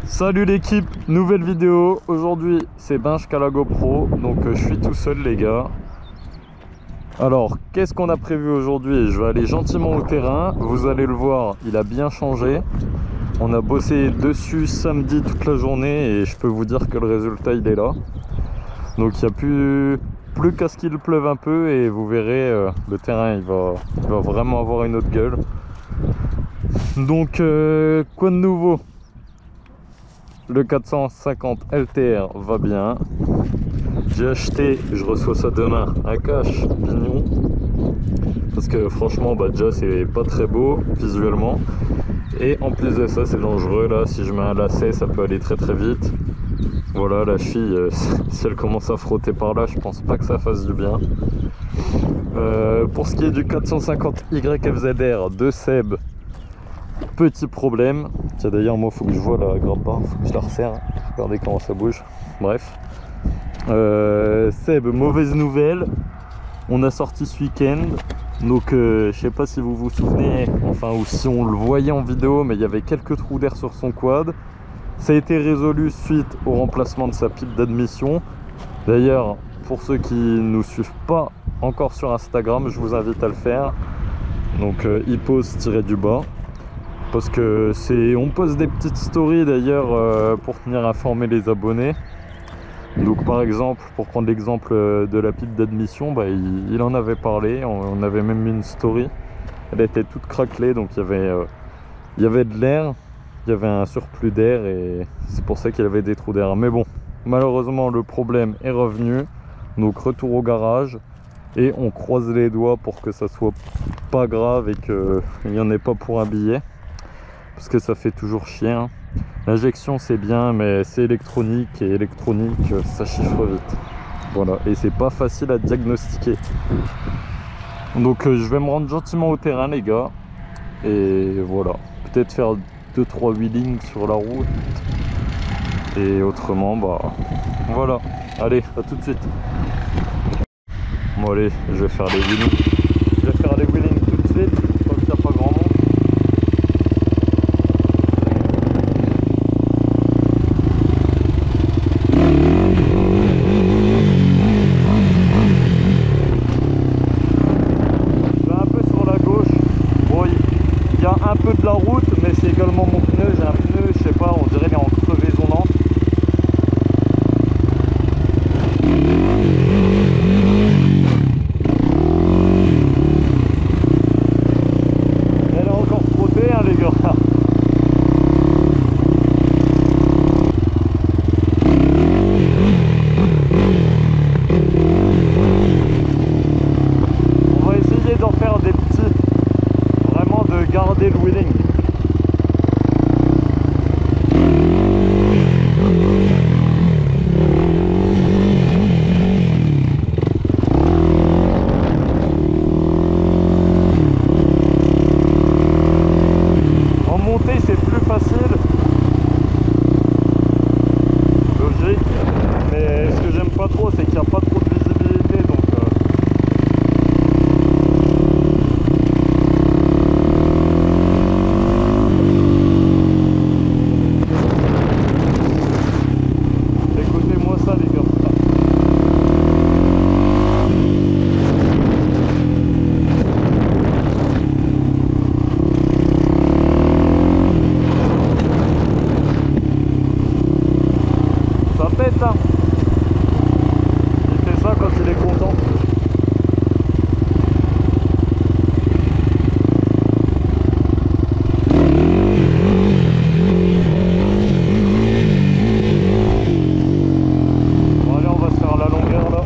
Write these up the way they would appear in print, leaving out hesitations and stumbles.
Salut l'équipe, nouvelle vidéo. Aujourd'hui c'est Binge qu'à la GoPro, donc je suis tout seul les gars. Alors qu'est-ce qu'on a prévu aujourd'hui? Je vais aller gentiment au terrain, vous allez le voir, il a bien changé. On a bossé dessus samedi toute la journée et je peux vous dire que le résultat il est là. Donc il n'y a plus qu'à ce qu'il pleuve un peu et vous verrez, le terrain il va vraiment avoir une autre gueule. Donc quoi de nouveau? Le 450 LTR va bien. J'ai acheté, je reçois ça demain, un cache pignon. Parce que franchement, déjà c'est pas très beau visuellement. Et en plus de ça, c'est dangereux. Là, si je mets un lacet, ça peut aller très très vite. Voilà, la cheville, si elle commence à frotter par là, je pense pas que ça fasse du bien. Pour ce qui est du 450 YFZR de Seb, petit problème. Tiens, d'ailleurs, moi, faut que je vois la grande barre, faut que je la resserre. Regardez comment ça bouge. Bref. Seb, mauvaise nouvelle. On a sorti ce week-end. Donc, je sais pas si vous vous souvenez, enfin, ou si on le voyait en vidéo, mais il y avait quelques trous d'air sur son quad. Ça a été résolu suite au remplacement de sa pipe d'admission. D'ailleurs, pour ceux qui ne nous suivent pas encore sur Instagram, je vous invite à le faire. Donc, hippos-du-bas. Parce que on poste des petites stories d'ailleurs pour tenir informés les abonnés. Donc par exemple, pour prendre l'exemple de la pipe d'admission, il en avait parlé, on avait même mis une story. Elle était toute craquelée, donc il y avait de l'air, il y avait un surplus d'air et c'est pour ça qu'il y avait des trous d'air. Mais bon, malheureusement le problème est revenu, donc retour au garage et on croise les doigts pour que ça soit pas grave et qu'il n'y en ait pas pour un billet. Parce que ça fait toujours chier, hein. L'injection c'est bien, mais c'est électronique et électronique ça chiffre vite. Voilà, et c'est pas facile à diagnostiquer. Donc je vais me rendre gentiment au terrain les gars. Et voilà, peut-être faire 2-3 wheelings sur la route. Et autrement voilà. Allez, à tout de suite. Bon allez, je vais faire les wheelings. Je vais faire les wheelings tout de suite, tant qu'il n'y a pas grand monde. Un peu de la route, mais c'est également mon pneu. J'ai un pneu, je sais pas, on dirait qu'il est en crevaison lente. Elle est encore frottée, hein, les gars. On va essayer d'en faire des petits. Vraiment de garder le wheeling. En montée c'est plus facile. Logique. Mais ce que j'aime pas trop c'est qu'il n'y a pas trop de visibilité donc écoutez-moi ça les gars. Ça pète hein. Il fait ça quand il est content. Bon allez, on va se faire la longueur là.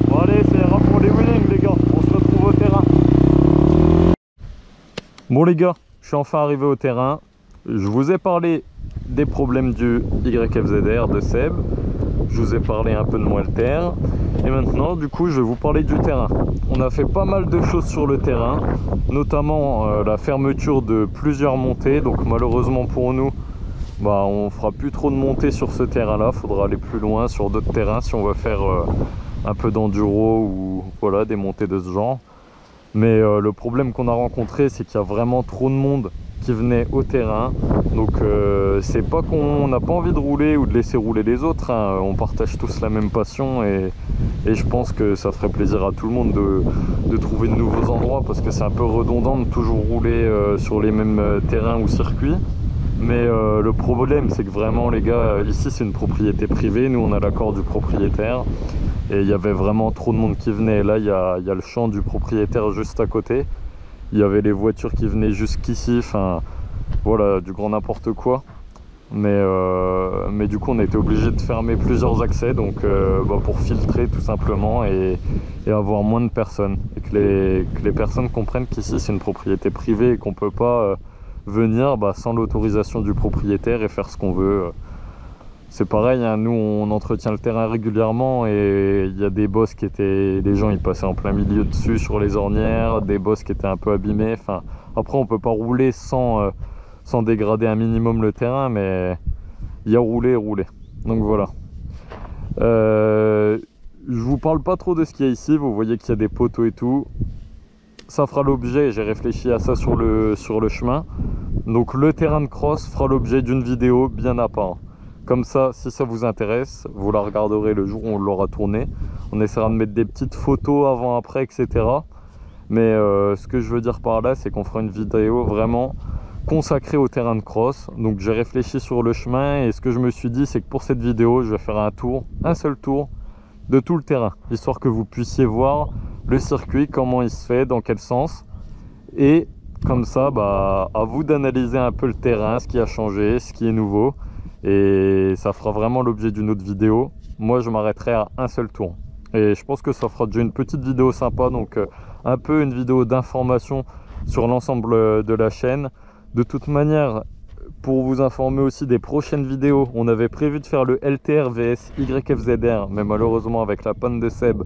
Bon allez, c'est rare pour les wheelings les gars, on se retrouve au terrain. Bon les gars, je suis enfin arrivé au terrain. Je vous ai parlé des problèmes du YFZR de Seb. Je vous ai parlé un peu de mon LTR. Et maintenant, du coup, je vais vous parler du terrain. On a fait pas mal de choses sur le terrain, notamment la fermeture de plusieurs montées. Donc malheureusement pour nous, on fera plus trop de montées sur ce terrain-là. Faudra aller plus loin sur d'autres terrains si on va faire un peu d'enduro ou voilà, des montées de ce genre. Mais le problème qu'on a rencontré, c'est qu'il y a vraiment trop de monde qui venait au terrain. Donc c'est pas qu'on n'a pas envie de rouler ou de laisser rouler les autres, hein. On partage tous la même passion et je pense que ça ferait plaisir à tout le monde de trouver de nouveaux endroits, parce que c'est un peu redondant de toujours rouler sur les mêmes terrains ou circuits. Mais le problème, c'est que vraiment les gars, ici c'est une propriété privée, nous on a l'accord du propriétaire. Et il y avait vraiment trop de monde qui venait. Là, il y a le champ du propriétaire juste à côté. Il y avait les voitures qui venaient jusqu'ici. Enfin, voilà, du grand n'importe quoi. Mais du coup, on a été obligé de fermer plusieurs accès. Donc, pour filtrer tout simplement et avoir moins de personnes. Et que les personnes comprennent qu'ici, c'est une propriété privée et qu'on ne peut pas venir sans l'autorisation du propriétaire et faire ce qu'on veut. C'est pareil, hein, nous on entretient le terrain régulièrement et il y a des bosses qui étaient... Les gens ils passaient en plein milieu dessus sur les ornières, des bosses qui étaient un peu abîmées. Enfin, après on peut pas rouler sans dégrader un minimum le terrain, mais il y a roulé et roulé. Donc voilà. Je vous parle pas trop de ce qu'il y a ici, vous voyez qu'il y a des poteaux et tout. Ça fera l'objet, j'ai réfléchi à ça sur le chemin. Donc le terrain de cross fera l'objet d'une vidéo bien à part. Comme ça, si ça vous intéresse, vous la regarderez le jour où on l'aura tourné. On essaiera de mettre des petites photos avant-après, etc. Mais ce que je veux dire par là, c'est qu'on fera une vidéo vraiment consacrée au terrain de cross. Donc j'ai réfléchi sur le chemin et ce que je me suis dit, c'est que pour cette vidéo, je vais faire un seul tour de tout le terrain. Histoire que vous puissiez voir le circuit, comment il se fait, dans quel sens. Et comme ça, à vous d'analyser un peu le terrain, ce qui a changé, ce qui est nouveau. Et ça fera vraiment l'objet d'une autre vidéo. Moi je m'arrêterai à un seul tour et je pense que ça fera déjà une petite vidéo sympa, donc un peu une vidéo d'information sur l'ensemble de la chaîne. De toute manière, pour vous informer aussi des prochaines vidéos, on avait prévu de faire le LTR vs YFZR, mais malheureusement avec la panne de Seb,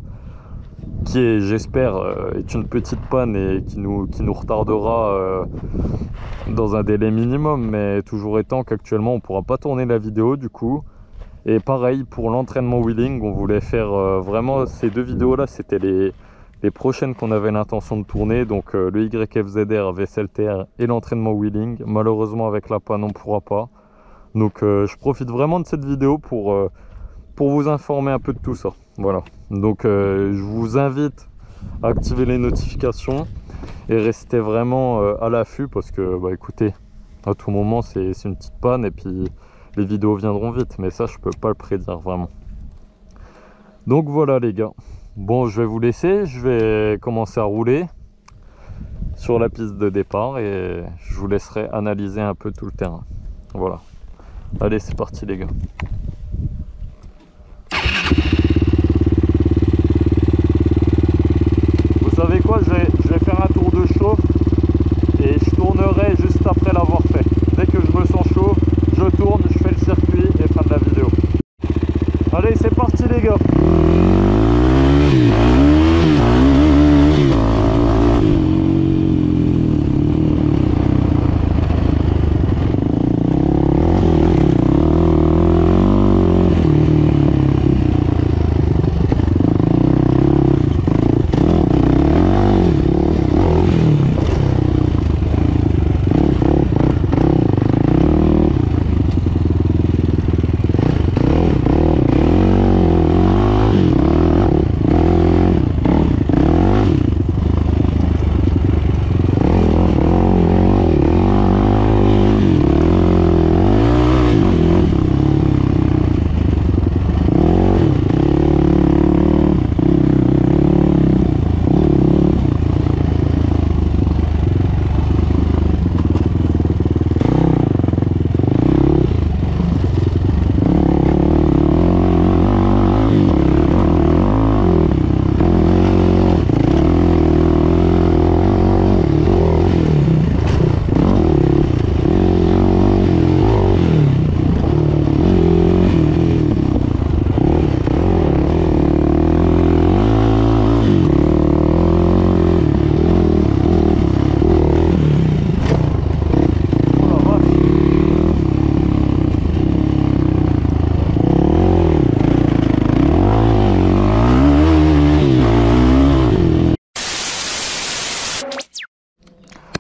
qui est, j'espère, est une petite panne et qui nous retardera dans un délai minimum, mais toujours étant qu'actuellement on pourra pas tourner la vidéo du coup. Et pareil pour l'entraînement wheeling, on voulait faire vraiment ces deux vidéos là, c'était les prochaines qu'on avait l'intention de tourner, donc le YFZR vs LTR et l'entraînement wheeling. Malheureusement avec la panne on pourra pas, donc je profite vraiment de cette vidéo pour vous informer un peu de tout ça. Voilà, donc je vous invite à activer les notifications et rester vraiment à l'affût, parce que écoutez, à tout moment c'est une petite panne et puis les vidéos viendront vite, mais ça je peux pas le prédire vraiment. Donc voilà les gars, bon je vais vous laisser, je vais commencer à rouler sur la piste de départ et je vous laisserai analyser un peu tout le terrain. Voilà, allez c'est parti les gars. Vous savez quoi, je vais faire un tour de chauffe et je tournerai juste après l'avoir fait. Dès que je me sens chaud, je tourne, je fais le circuit et fin de la vidéo. Allez, c'est parti les gars.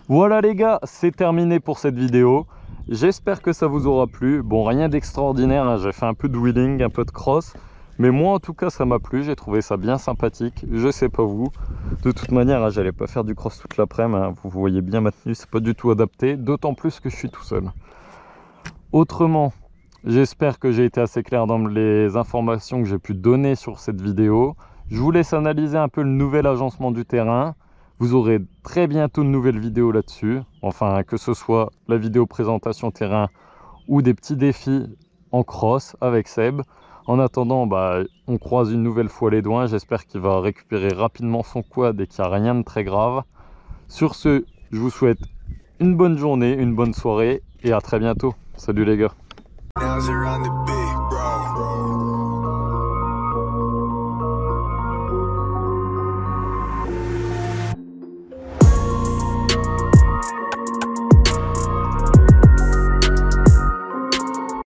Voilà les gars, c'est terminé pour cette vidéo. J'espère que ça vous aura plu. Bon, rien d'extraordinaire, hein. J'ai fait un peu de wheeling, un peu de cross. Mais moi en tout cas ça m'a plu, j'ai trouvé ça bien sympathique. Je sais pas vous. De toute manière, hein, j'allais pas faire du cross toute l'après-midi. Hein. Vous voyez bien ma tenue, c'est pas du tout adapté. D'autant plus que je suis tout seul. Autrement, j'espère que j'ai été assez clair dans les informations que j'ai pu donner sur cette vidéo. Je vous laisse analyser un peu le nouvel agencement du terrain. Vous aurez très bientôt de nouvelles vidéos là-dessus. Enfin, que ce soit la vidéo présentation terrain ou des petits défis en cross avec Seb. En attendant, on croise une nouvelle fois les doigts. J'espère qu'il va récupérer rapidement son quad et qu'il n'y a rien de très grave. Sur ce, je vous souhaite une bonne journée, une bonne soirée et à très bientôt. Salut les gars.